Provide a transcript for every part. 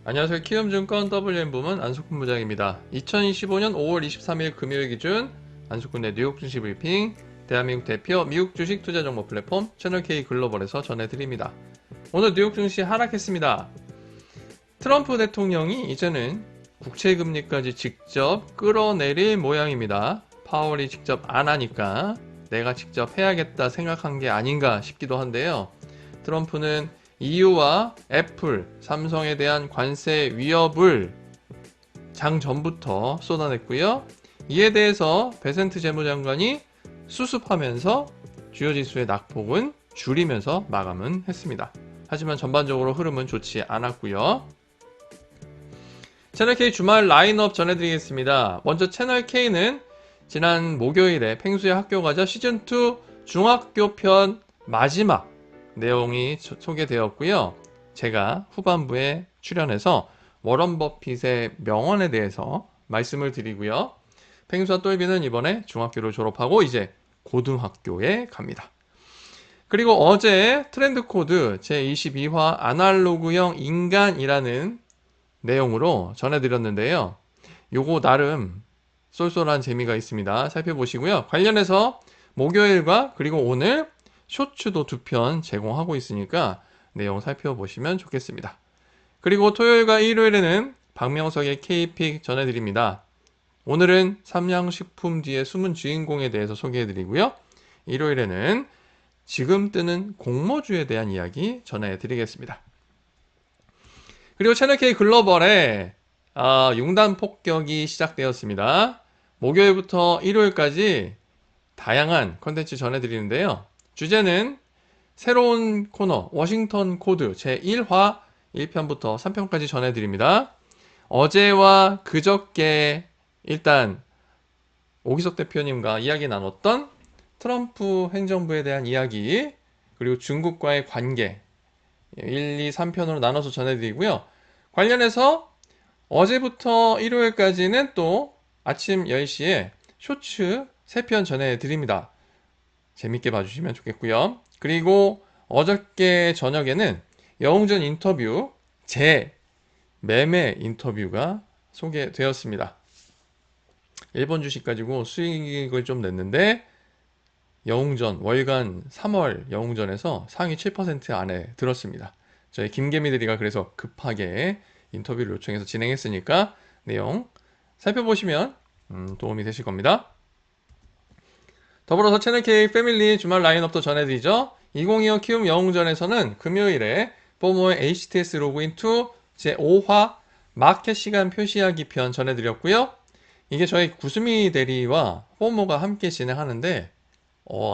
안녕하세요. 키움증권 WM 부문 안석훈 부장입니다. 2025년 5월 23일 금요일 기준 안석훈의 뉴욕 주식 브리핑, 대한민국 대표 미국 주식 투자 정보 플랫폼 채널K 글로벌에서 전해드립니다. 오늘 뉴욕 증시 하락했습니다. 트럼프 대통령이 이제는 국채금리까지 직접 끌어내릴 모양입니다. 파월이 직접 안 하니까 내가 직접 해야겠다 생각한 게 아닌가 싶기도 한데요. 트럼프는 EU와 애플, 삼성에 대한 관세 위협을 장 전부터 쏟아냈고요. 이에 대해서 베센트 재무장관이 수습하면서 주요 지수의 낙폭은 줄이면서 마감은 했습니다. 하지만 전반적으로 흐름은 좋지 않았고요. 채널K 주말 라인업 전해드리겠습니다. 먼저 채널K는 지난 목요일에 펭수의 학교가자 시즌2 중학교 편 마지막 내용이 소개되었고요. 제가 후반부에 출연해서 워런 버핏의 명언에 대해서 말씀을 드리고요. 펭수와 똘비는 이번에 중학교를 졸업하고 이제 고등학교에 갑니다. 그리고 어제 트렌드 코드 제22화 아날로그형 인간이라는 내용으로 전해드렸는데요. 요거 나름 쏠쏠한 재미가 있습니다. 살펴보시고요. 관련해서 목요일과 그리고 오늘 쇼츠도 2편 제공하고 있으니까 내용 살펴보시면 좋겠습니다. 그리고 토요일과 일요일에는 박명석의 K픽 전해드립니다. 오늘은 삼양식품지의 숨은 주인공에 대해서 소개해드리고요. 일요일에는 지금 뜨는 공모주에 대한 이야기 전해드리겠습니다. 그리고 채널K 글로벌에 융단 폭격이 시작되었습니다. 목요일부터 일요일까지 다양한 컨텐츠 전해드리는데요. 주제는 새로운 코너 워싱턴 코드 제1화 1편부터 3편까지 전해드립니다. 어제와 그저께 일단 오기석 대표님과 이야기 나눴던 트럼프 행정부에 대한 이야기, 그리고 중국과의 관계 1, 2, 3편으로 나눠서 전해드리고요. 관련해서 어제부터 일요일까지는 또 아침 10시에 쇼츠 3편 전해드립니다. 재밌게 봐주시면 좋겠고요. 그리고 어저께 저녁에는 여웅전 인터뷰 제 매매 인터뷰가 소개되었습니다. 일본 주식 가지고 수익을 좀 냈는데 여웅전 월간 3월 여웅전에서 상위 7% 안에 들었습니다. 저희 김개미들이가 그래서 급하게 인터뷰를 요청해서 진행했으니까 내용 살펴보시면 도움이 되실 겁니다. 더불어서 채널K 패밀리 주말 라인업도 전해드리죠. 2025 키움 영웅전에서는 금요일에 포모의 HTS 로그인 2 제5화 마켓 시간 표시하기 편 전해드렸고요. 이게 저희 구스미 대리와 포모가 함께 진행하는데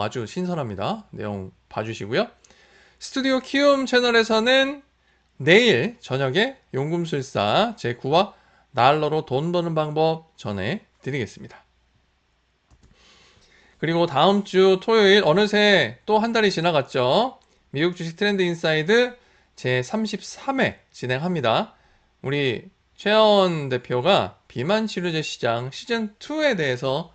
아주 신선합니다. 내용 봐주시고요. 스튜디오 키움 채널에서는 내일 저녁에 용금술사 제9화 달러로 돈 버는 방법 전해드리겠습니다. 그리고 다음 주 토요일 어느새 또 한 달이 지나갔죠. 미국 주식 트렌드 인사이드 제33회 진행합니다. 우리 최원 대표가 비만 치료제 시장 시즌2에 대해서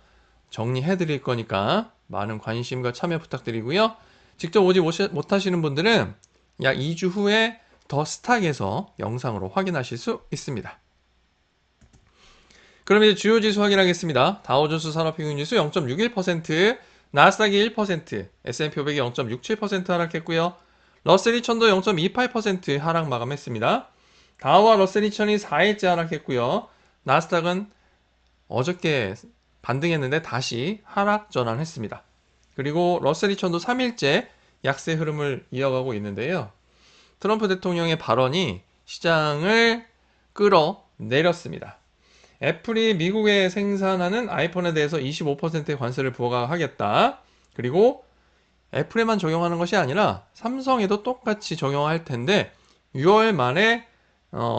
정리해 드릴 거니까 많은 관심과 참여 부탁드리고요. 직접 오지 못하시는 분들은 약 2주 후에 더 스탁에서 영상으로 확인하실 수 있습니다. 그럼 이제 주요 지수 확인하겠습니다. 다우존스 산업평균지수 0.61%, 나스닥이 1%, S&P 500이 0.67% 하락했고요. 러셀 2000도 0.28% 하락 마감했습니다. 다우와 러셀 2000이 4일째 하락했고요. 나스닥은 어저께 반등했는데 다시 하락 전환했습니다. 그리고 러셀 2000도 3일째 약세 흐름을 이어가고 있는데요. 트럼프 대통령의 발언이 시장을 끌어내렸습니다. 애플이 미국에 생산하는 아이폰에 대해서 25%의 관세를 부과하겠다. 그리고 애플에만 적용하는 것이 아니라 삼성에도 똑같이 적용할 텐데 6월 말에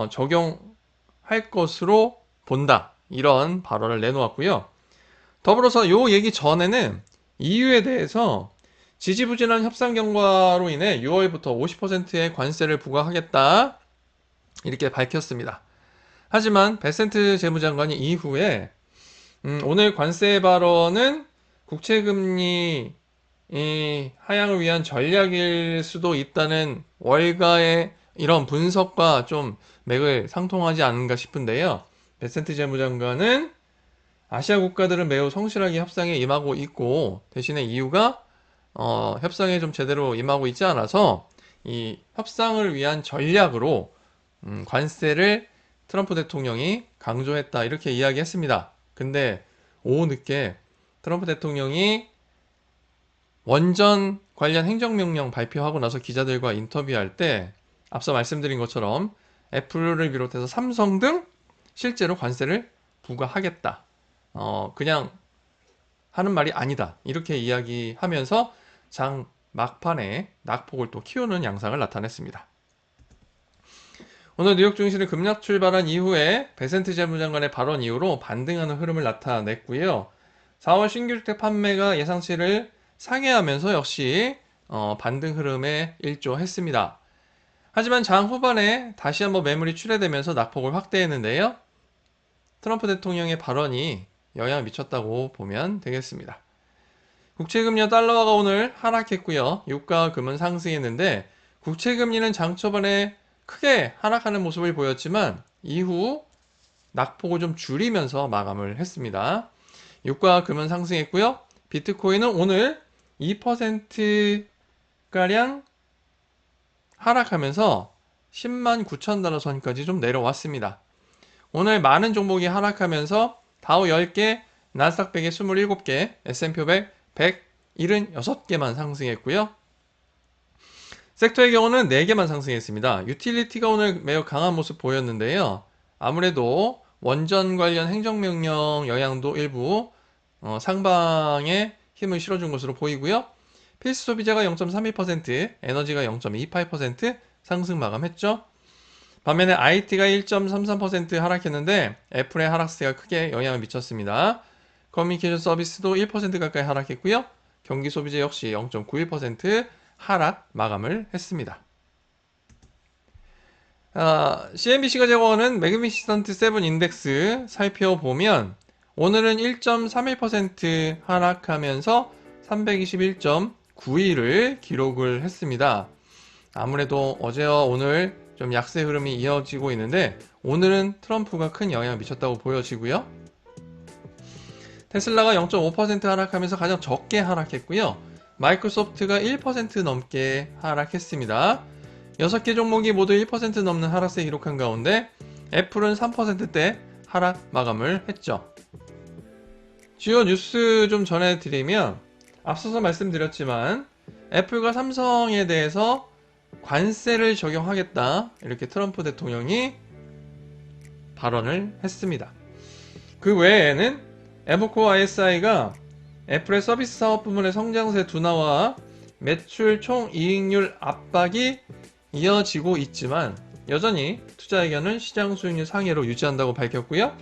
적용할 것으로 본다. 이런 발언을 내놓았고요. 더불어서 이 얘기 전에는 EU에 대해서 지지부진한 협상 결과로 인해 6월부터 50%의 관세를 부과하겠다. 이렇게 밝혔습니다. 하지만 베센트 재무장관이 이후에 오늘 관세 발언은 국채금리 하향을 위한 전략일 수도 있다는 월가의 이런 분석과 좀 맥을 상통하지 않은가 싶은데요. 베센트 재무장관은 아시아 국가들은 매우 성실하게 협상에 임하고 있고 대신에 EU가 협상에 좀 제대로 임하고 있지 않아서 이 협상을 위한 전략으로 관세를 트럼프 대통령이 강조했다 이렇게 이야기했습니다. 근데 오후 늦게 트럼프 대통령이 원전 관련 행정명령 발표하고 나서 기자들과 인터뷰할 때 앞서 말씀드린 것처럼 애플을 비롯해서 삼성 등 실제로 관세를 부과하겠다. 그냥 하는 말이 아니다. 이렇게 이야기하면서 장 막판에 낙폭을 또 키우는 양상을 나타냈습니다. 오늘 뉴욕 증시를 급락 출발한 이후에 베센트 재무장관의 발언 이후로 반등하는 흐름을 나타냈고요. 4월 신규주택 판매가 예상치를 상회하면서 역시 반등 흐름에 일조했습니다. 하지만 장 후반에 다시 한번 매물이 출회되면서 낙폭을 확대했는데요. 트럼프 대통령의 발언이 영향을 미쳤다고 보면 되겠습니다. 국채금리와 달러화가 오늘 하락했고요. 유가와 금은 상승했는데 국채금리는 장 초반에 크게 하락하는 모습을 보였지만 이후 낙폭을 좀 줄이면서 마감을 했습니다. 유가와 금은 상승했고요. 비트코인은 오늘 2%가량 하락하면서 10만 9천 달러 선까지 좀 내려왔습니다. 오늘 많은 종목이 하락하면서 다우 10개, 나스닥 100에 27개, S&P 500 176개만 상승했고요. 섹터의 경우는 4개만 상승했습니다. 유틸리티가 오늘 매우 강한 모습 보였는데요. 아무래도 원전 관련 행정명령 영향도 일부 상방에 힘을 실어준 것으로 보이고요. 필수 소비자가 0.32%, 에너지가 0.28% 상승 마감했죠. 반면에 IT가 1.33% 하락했는데 애플의 하락세가 크게 영향을 미쳤습니다. 커뮤니케이션 서비스도 1% 가까이 하락했고요. 경기 소비재 역시 0.91% 하락 마감을 했습니다. CNBC가 제공하는 매그니피센트 7 인덱스 살펴보면 오늘은 1.31% 하락하면서 321.92를 기록을 했습니다. 아무래도 어제와 오늘 좀 약세 흐름이 이어지고 있는데 오늘은 트럼프가 큰 영향을 미쳤다고 보여지고요. 테슬라가 0.5% 하락하면서 가장 적게 하락했고요. 마이크로소프트가 1% 넘게 하락했습니다. 6개 종목이 모두 1% 넘는 하락세 기록한 가운데 애플은 3%대 하락 마감을 했죠. 주요 뉴스 좀 전해드리면 앞서서 말씀드렸지만 애플과 삼성에 대해서 관세를 적용하겠다 이렇게 트럼프 대통령이 발언을 했습니다. 그 외에는 에버코어 ISI가 애플의 서비스 사업 부문의 성장세 둔화와 매출 총이익률 압박이 이어지고 있지만 여전히 투자 의견은 시장 수익률 상회로 유지한다고 밝혔고요.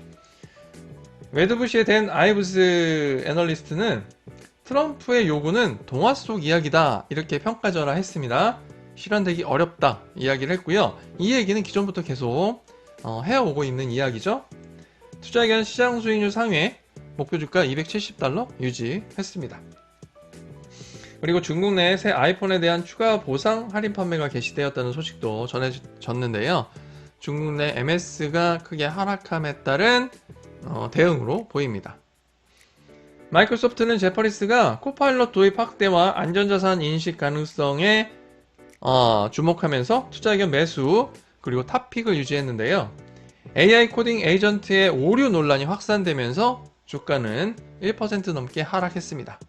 웨드부시의 댄 아이브스 애널리스트는 트럼프의 요구는 동화 속 이야기다 이렇게 평가절하했습니다. 실현되기 어렵다 이야기를 했고요. 이 얘기는 기존부터 계속 해오고 있는 이야기죠. 투자 의견 시장 수익률 상회 목표 주가 270달러 유지했습니다. 그리고 중국 내 새 아이폰에 대한 추가 보상 할인 판매가 개시되었다는 소식도 전해졌는데요. 중국 내 MS가 크게 하락함에 따른 대응으로 보입니다. 마이크로소프트는 제퍼리스가 코파일럿 도입 확대와 안전자산 인식 가능성에 주목하면서 투자 의견 매수 그리고 탑픽을 유지했는데요. AI 코딩 에이전트의 오류 논란이 확산되면서 주가는 1% 넘게 하락했습니다.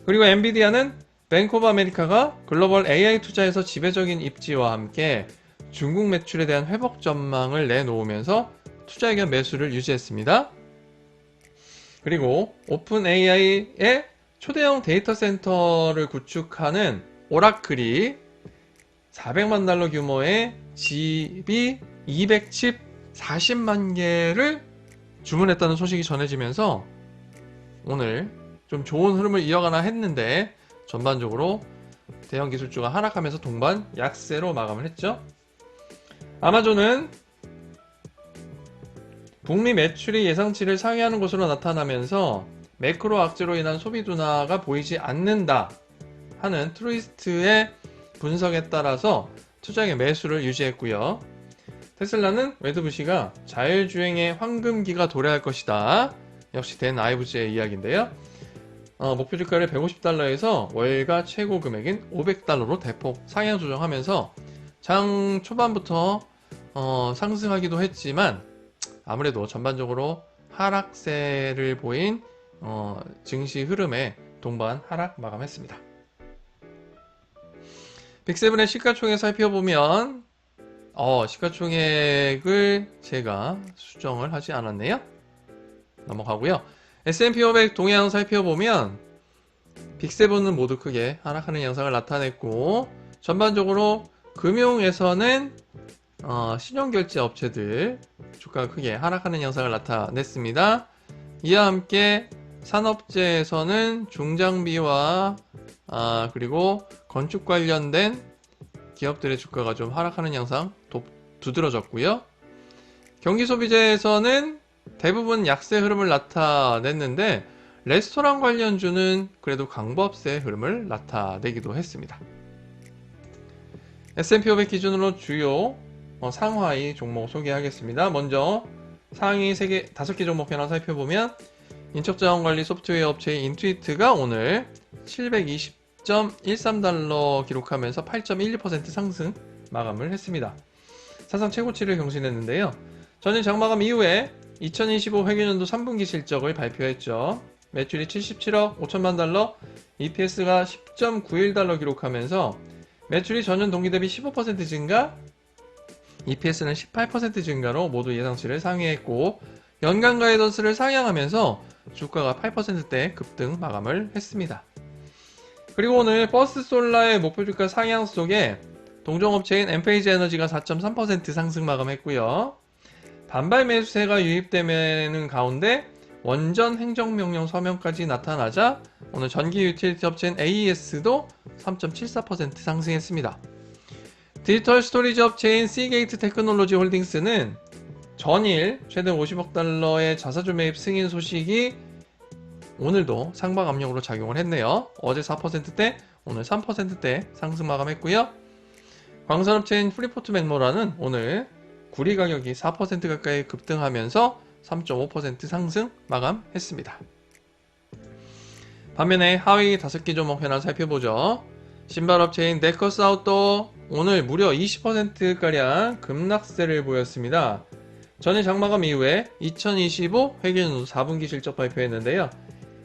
그리고 엔비디아는 뱅크 오브 아메리카가 글로벌 AI 투자에서 지배적인 입지와 함께 중국 매출에 대한 회복 전망을 내놓으면서 투자 의견 매수를 유지했습니다. 그리고 오픈 AI의 초대형 데이터 센터를 구축하는 오라클이 400만 달러 규모의 GB 200칩 40만 개를 주문했다는 소식이 전해지면서 오늘 좀 좋은 흐름을 이어가나 했는데 전반적으로 대형 기술주가 하락하면서 동반 약세로 마감을 했죠. 아마존은 북미 매출이 예상치를 상회하는 것으로 나타나면서 매크로 악재로 인한 소비 둔화가 보이지 않는다 하는 트루이스트의 분석에 따라서 투자액의 매수를 유지했고요. 테슬라는 웨드부시가 자율주행의 황금기가 도래할 것이다. 역시 댄 아이브즈의 이야기인데요. 목표 주가를 150달러에서 월가 최고 금액인 500달러로 대폭 상향 조정하면서 장 초반부터 상승하기도 했지만 아무래도 전반적으로 하락세를 보인 증시 흐름에 동반 하락 마감했습니다. 빅7의 시가총액 살펴보면 시가총액을 제가 수정을 하지 않았네요. 넘어가고요. S&P 500 동향 살펴보면 빅7은 모두 크게 하락하는 양상을 나타냈고 전반적으로 금융에서는 신용결제 업체들 주가가 크게 하락하는 양상을 나타냈습니다. 이와 함께 산업재에서는 중장비와 그리고 건축 관련된 기업들의 주가가 좀 하락하는 양상 두드러졌고요. 경기소비재에서는 대부분 약세 흐름을 나타냈는데 레스토랑 관련주는 그래도 강보합세 흐름을 나타내기도 했습니다. S&P 500 기준으로 주요 상하이 종목 소개하겠습니다. 먼저 상위 5개 종목 현황 살펴보면 인적자원관리 소프트웨어 업체인 인투이트가 오늘 720.13달러 기록하면서 8.12% 상승 마감을 했습니다. 사상 최고치를 경신했는데요. 전일 장마감 이후에 2025 회계연도 3분기 실적을 발표했죠. 매출이 77억 5천만 달러, EPS가 10.91달러 기록하면서 매출이 전년 동기 대비 15% 증가, EPS는 18% 증가로 모두 예상치를 상회했고 연간 가이던스를 상향하면서 주가가 8%대 급등 마감을 했습니다. 그리고 오늘 버스솔라의 목표 주가 상향 속에 동종업체인 엠페이지 에너지가 4.3% 상승 마감했고요. 반발 매수세가 유입되는 가운데 원전 행정명령 서명까지 나타나자 오늘 전기 유틸리티 업체인 AES도 3.74% 상승했습니다. 디지털 스토리지 업체인 시게이트 테크놀로지 홀딩스는 전일 최대 50억 달러의 자사주 매입 승인 소식이 오늘도 상방 압력으로 작용을 했네요. 어제 4%대, 오늘 3%대 상승 마감했고요. 광산업체인 프리포트 맥모라는 오늘 구리 가격이 4% 가까이 급등하면서 3.5% 상승 마감했습니다. 반면에 하위 5개 종목 현황 살펴보죠. 신발업체인 네커스 아웃도어 오늘 무려 20%가량 급락세를 보였습니다. 전일 장마감 이후에 2025 회계연도 4분기 실적 발표했는데요.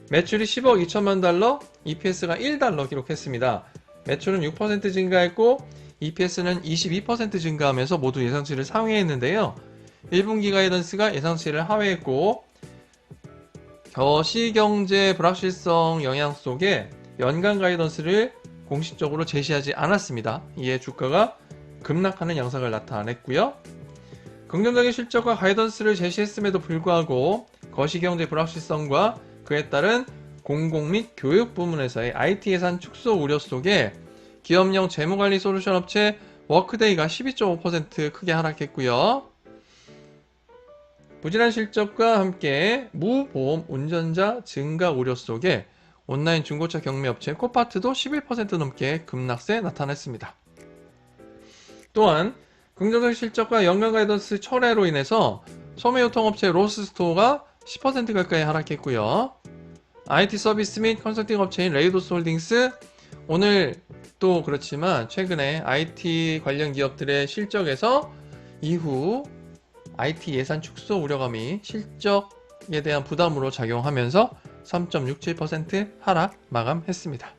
매출이 10억 2천만 달러, EPS가 1달러 기록했습니다. 매출은 6% 증가했고 EPS는 22% 증가하면서 모두 예상치를 상회했는데요. 1분기 가이던스가 예상치를 하회했고 거시경제 불확실성 영향 속에 연간 가이던스를 공식적으로 제시하지 않았습니다. 이에 주가가 급락하는 양상을 나타냈고요. 긍정적인 실적과 가이던스를 제시했음에도 불구하고 거시경제 불확실성과 그에 따른 공공 및 교육 부문에서의 IT 예산 축소 우려 속에 기업용 재무관리 솔루션 업체 워크데이가 12.5% 크게 하락했고요. 부진한 실적과 함께 무보험 운전자 증가 우려 속에 온라인 중고차 경매업체 코파트도 11% 넘게 급락세 나타냈습니다. 또한 긍정적 실적과 연간 가이던스 철회로 인해서 소매유통업체 로스스토어가 10% 가까이 하락했고요. IT 서비스 및 컨설팅 업체인 레이도스 홀딩스 오늘 또 그렇지만 최근에 IT 관련 기업들의 실적에서 이후 IT 예산 축소 우려감이 실적에 대한 부담으로 작용하면서 3.67% 하락 마감했습니다.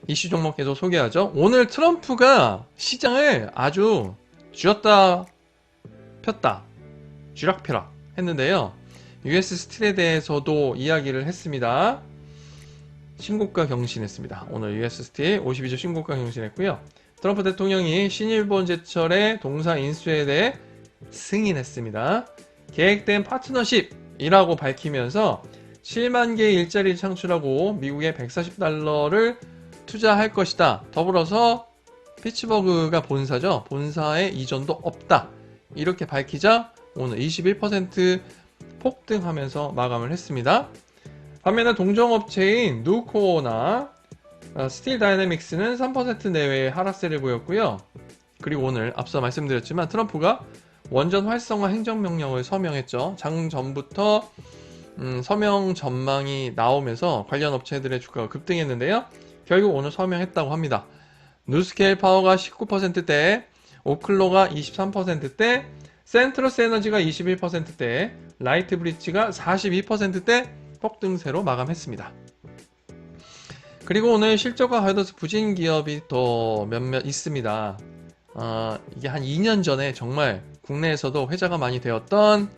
이슈 종목 계속 소개하죠. 오늘 트럼프가 시장을 아주 쥐었다 폈다 쥐락펴락 했는데요. US 스틸에 대해서도 이야기를 했습니다. 신고가 경신했습니다. 오늘 US 스틸 52주 신고가 경신했고요. 트럼프 대통령이 신일본 제철의 동사 인수에 대해 승인했습니다. 계획된 파트너십이라고 밝히면서 7만 개의 일자리를 창출하고 미국에 140달러를 투자할 것이다. 더불어서 피츠버그가 본사죠. 본사의 이전도 없다. 이렇게 밝히자 오늘 21% 폭등하면서 마감을 했습니다. 반면에 동종업체인 누코나 스틸 다이내믹스는 3% 내외의 하락세를 보였고요. 그리고 오늘 앞서 말씀드렸지만 트럼프가 원전 활성화 행정명령을 서명했죠. 장 전부터 서명 전망이 나오면서 관련 업체들의 주가가 급등했는데요. 결국 오늘 서명했다고 합니다. 누스케일 파워가 19%대, 오클로가 23%대, 센트러스 에너지가 21%대, 라이트 브릿지가 42%대 폭등세로 마감했습니다. 그리고 오늘 실적과 가이던스 부진 기업이 또 몇몇 있습니다. 이게 한 2년 전에 정말 국내에서도 회자가 많이 되었던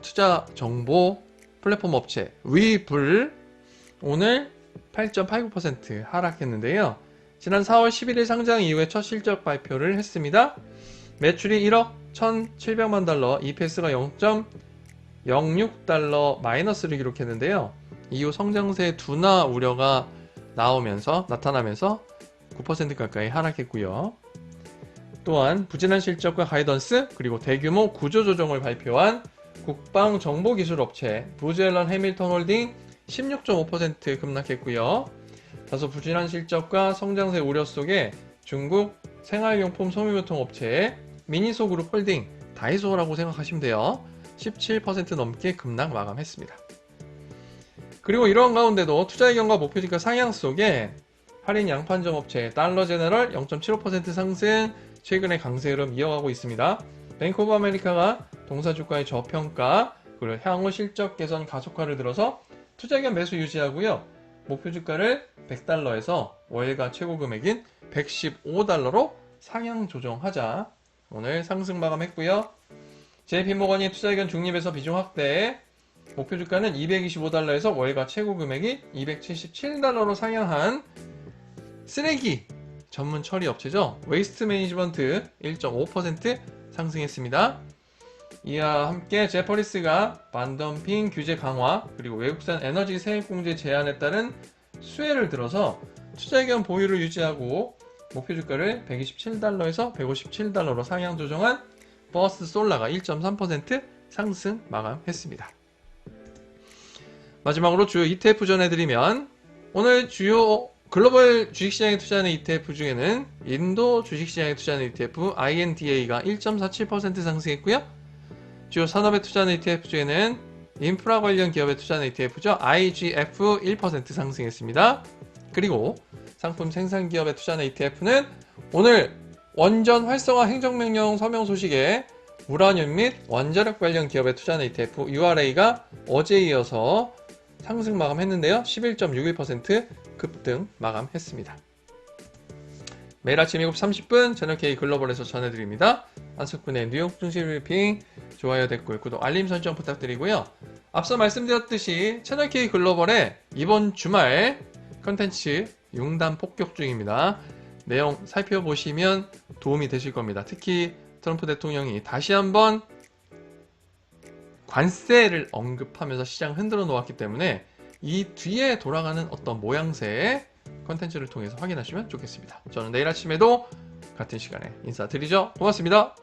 투자 정보 플랫폼 업체 위불 오늘 8.89% 하락했는데요. 지난 4월 11일 상장 이후에 첫 실적 발표를 했습니다. 매출이 1억 1,700만 달러, EPS가 0.06달러 마이너스를 기록했는데요. 이후 성장세 둔화 우려가 나타나면서 9% 가까이 하락했고요. 또한 부진한 실적과 가이던스 그리고 대규모 구조조정을 발표한 국방정보기술업체 부즈앨런 해밀턴 홀딩 16.5% 급락했고요. 다소 부진한 실적과 성장세 우려 속에 중국 생활용품 소매유통업체 미니소그룹 홀딩 다이소라고 생각하시면 돼요. 17% 넘게 급락 마감했습니다. 그리고 이러한 가운데도 투자의견과 목표주가 상향 속에 할인 양판점 업체 달러제너럴 0.75% 상승, 최근에 강세 흐름 이어가고 있습니다. 뱅크 오브 아메리카가 동사주가의 저평가 그리고 향후 실적 개선 가속화를 들어서 투자의견 매수 유지하고요. 목표주가를 100달러에서 월가 최고 금액인 115달러로 상향 조정하자. 오늘 상승 마감했고요. JP모건이 투자의견 중립에서 비중 확대, 목표주가는 225달러에서 월가 최고 금액이 277달러로 상향한 쓰레기 전문 처리 업체죠. 웨이스트 매니지먼트 1.5% 상승했습니다. 이와 함께 제퍼리스가 반덤핑 규제 강화 그리고 외국산 에너지 세액공제 제한에 따른 수혜를 들어서 투자의견 보유를 유지하고 목표주가를 127달러에서 157달러로 상향 조정한 버스 솔라가 1.3% 상승 마감했습니다. 마지막으로 주요 ETF 전해드리면 오늘 주요 글로벌 주식시장에 투자하는 ETF 중에는 인도 주식시장에 투자하는 ETF INDA가 1.47% 상승했고요. 주요 산업에 투자하는 ETF 중에는 인프라 관련 기업에 투자하는 ETF죠. IGF 1% 상승했습니다. 그리고 상품 생산 기업에 투자하는 ETF는 오늘 원전 활성화 행정명령 서명 소식에 우라늄 및 원자력 관련 기업에 투자하는 ETF URA가 어제에 이어서 상승 마감했는데요. 11.61% 급등 마감했습니다. 매일 아침 7시 30분 채널K 글로벌에서 전해드립니다. 안석훈의 뉴욕 증시 브리핑 좋아요, 댓글, 구독, 알림 설정 부탁드리고요. 앞서 말씀드렸듯이 채널K 글로벌에 이번 주말 컨텐츠 융단 폭격 중입니다. 내용 살펴보시면 도움이 되실 겁니다. 특히 트럼프 대통령이 다시 한번 관세를 언급하면서 시장을 흔들어 놓았기 때문에 이 뒤에 돌아가는 어떤 모양새의 컨텐츠를 통해서 확인하시면 좋겠습니다. 저는 내일 아침에도 같은 시간에 인사드리죠. 고맙습니다.